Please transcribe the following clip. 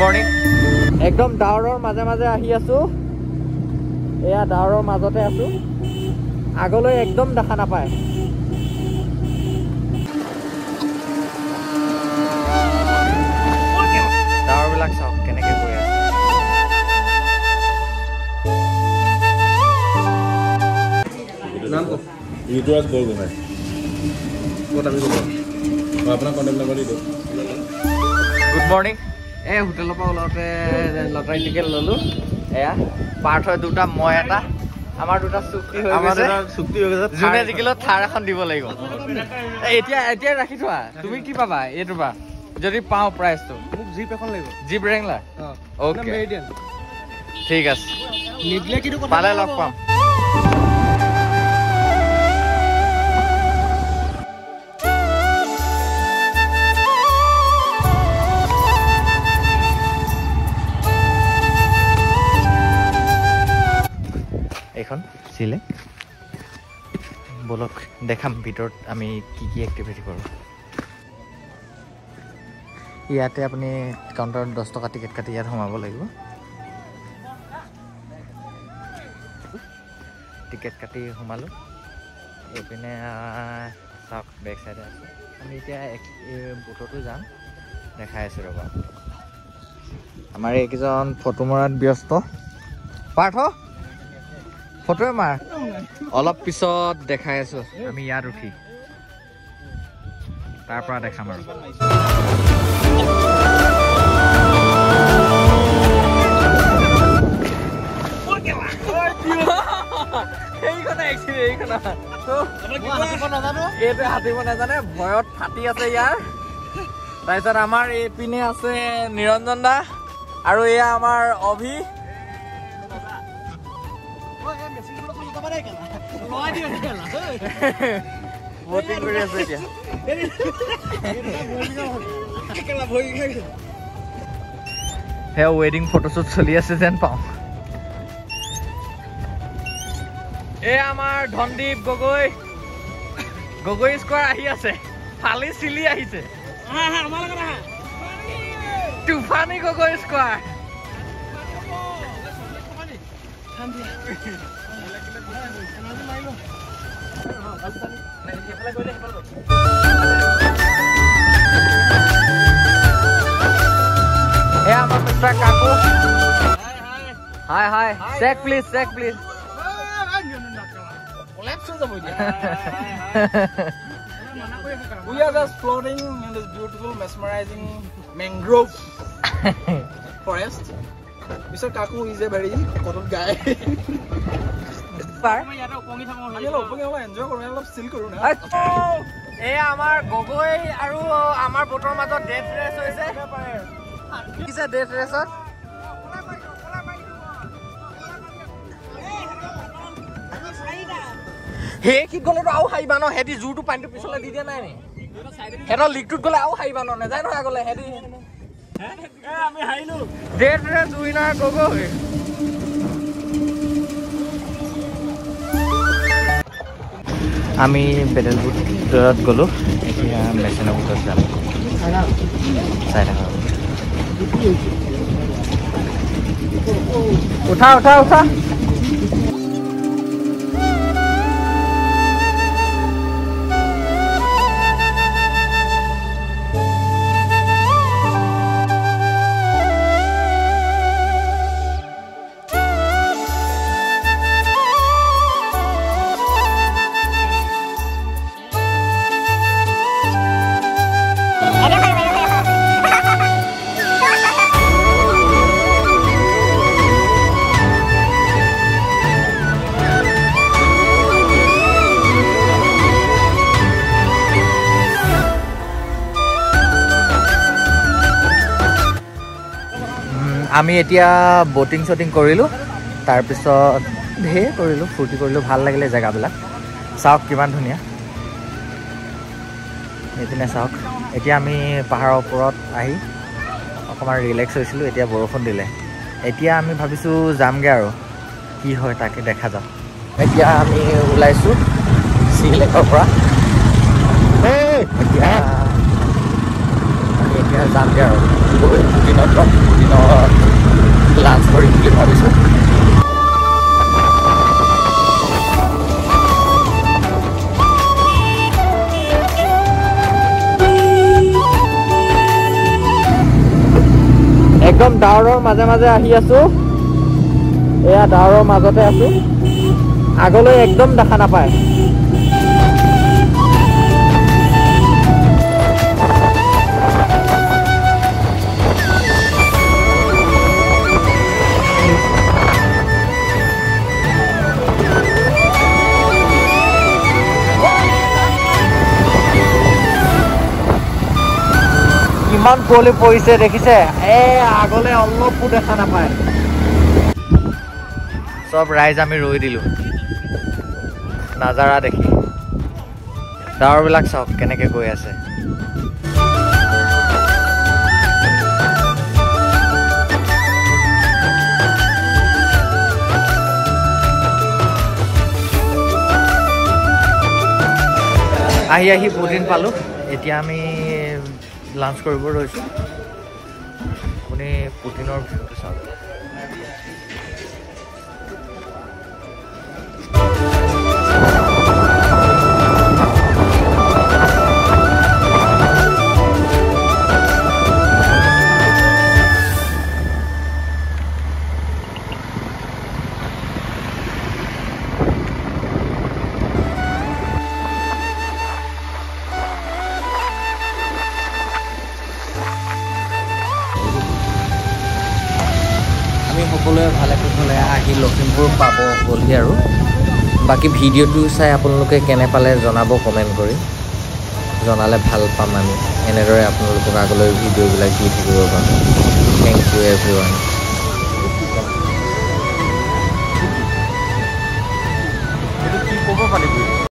Morning একদম ডাৱৰৰ মাজে মাজে আহি আছো এয়া ডাৱৰৰ মাজতে আছো আগলৈ একদম দেখা নাপায় ডাৱৰবিলাক চাওক কেনেকে গৈ আছে নাম কওক ঋতুৰাজ বৰগোহাঁই ক'ত আমি ক'ব মই আপোনাক কণ্টেক্ট নম্বৰ দি দিওঁ গুড মৰ্নিং এই হোটেলৰ পৰা ওলাওঁতে লটাৰী টিকেট ল'লোঁ এয়া পাৰ্থই দুটা মই এটা আমাৰ দুটা চুক্তি হৈ গৈছে যোনে জিকিলেও থাৰ এখন দিব লাগিব এতিয়া ৰাখি থোৱা তুমি কি পাবা এইটো পা যদি পাওঁ প্ৰাইজটো মোক জিপ এখন লাগিব জিপ ৰেংলাৰ অ'কে ঠিক আছে পালে লগ পাম এইখন চিলে বলক দেখাম ভিতৰত আমি কি কি এক্টিভিটি কৰোঁ ইয়াতে আপুনি কাউণ্টাৰত 10 টকা টিকেট কাটি ইয়াত সোমাব লাগিব টিকেট কাটি সোমালোঁ এইপিনে চাওক বেক চাইডে আছে আমি এতিয়া বুটতো যাম দেখাই আছোঁ ৰ'বা আমাৰ এইকেইজন ফটো মৰাত ব্যস্ত পাৰ্থ ফটোৱে মাৰ অলপ পিছত দেখাই আছোঁ আমি ইয়াত উঠি তাৰ পৰা দেখাম আৰু এইটো হাতিব নাজানে ভয়ত ফাটি আছে ইয়াৰ তাৰপিছত আমাৰ এইপিনে আছে নিৰঞ্জন দা আৰু এয়া আমাৰ অভি ভোটিং কৰি আছে এতিয়া সেয়া ৱেডিং ফটোশ্বুট চলি আছে যেন পাওঁ এই আমাৰ ধনদীপ গগৈ স্কোৱাৰ আহি আছে ফালি চিলি আহিছে তুফানী গগৈ স্কোৱাৰ এয়া আমাৰ মিষ্টাৰ কাকু hi check please We are just floating in this beautiful, mesmerizing mangrove forest. Mr. Kaku is a very important guy. এই আমাৰ গগৈ আৰু আমাৰ বোটৰ মাজত ডেট ৰেচ হৈছে কিছে ডেট ৰেচত হে কি গ'লেতো আৰু হাৰিবা ন হেদি জোৰটো পানীটো পিছলৈ দি দিয়া নাই নি হেতৰ লিকটোত গ'লে আৰু হাৰিবা ন নেযায় নহয় গ'লে হেদি আমি হাৰিলো ডেট ৰেচ উইনাৰ গগৈ আমি বেডেল বুটত গ'লোঁ এতিয়া মেচিনৰ বুটত যাম চাই থাকা উঠা আমি এতিয়া বটিং শ্বটিং কৰিলোঁ তাৰপিছত ঢেৰ কৰিলোঁ ফূৰ্তি কৰিলোঁ ভাল লাগিলে জেগাবিলাক চাওক কিমান ধুনীয়া এইপিনে চাওক এতিয়া আমি পাহাৰৰ ওপৰত আহি অকণমান ৰিলেক্স হৈছিলোঁ এতিয়া বৰষুণ দিলে এতিয়া আমি ভাবিছোঁ যামগৈ আৰু কি হয় তাকে দেখা যাওক এতিয়া আমি ওলাইছোঁ চিলেকৰ পৰা এতিয়া যামগৈ আৰু দিনত লাঞ্চ কৰিম বুলি ভাবিছোঁ। একদম ডাৱৰৰ মাজে মাজে আহি আছোঁ। এয়া ডাৱৰৰ মাজতে আছোঁ, আগলৈ একদম দেখা নাপায়। ইমান কুঁৱলী পৰিছে দেখিছে, আগলৈ অলপো দেখা নাপায়। চব ৰাইজ আমি ৰৈ দিলোঁ নাজাৰা দেখি। ডাৱৰবিলাক চাওক কেনেকৈ গৈ আছে। আহি বহুত দিন পালোঁ। এতিয়া আমি লাঞ্চ কৰিব ৰৈছোঁ। আপুনি পুটিনৰ ভিউটো চাওক। সকলোৱে ভালে কুশলে আহি লখিমপুৰ পাব হ'লহি আৰু। বাকী ভিডিঅ'টো চাই আপোনালোকে কেনে পালে জনাব কমেণ্ট কৰি। জনালে ভাল পাম আমি, এনেদৰে আপোনালোকক আগলৈ ভিডিঅ'বিলাক দি থাকিব পাৰোঁ। Thank you everyone. কি ক'ব পাৰিবি?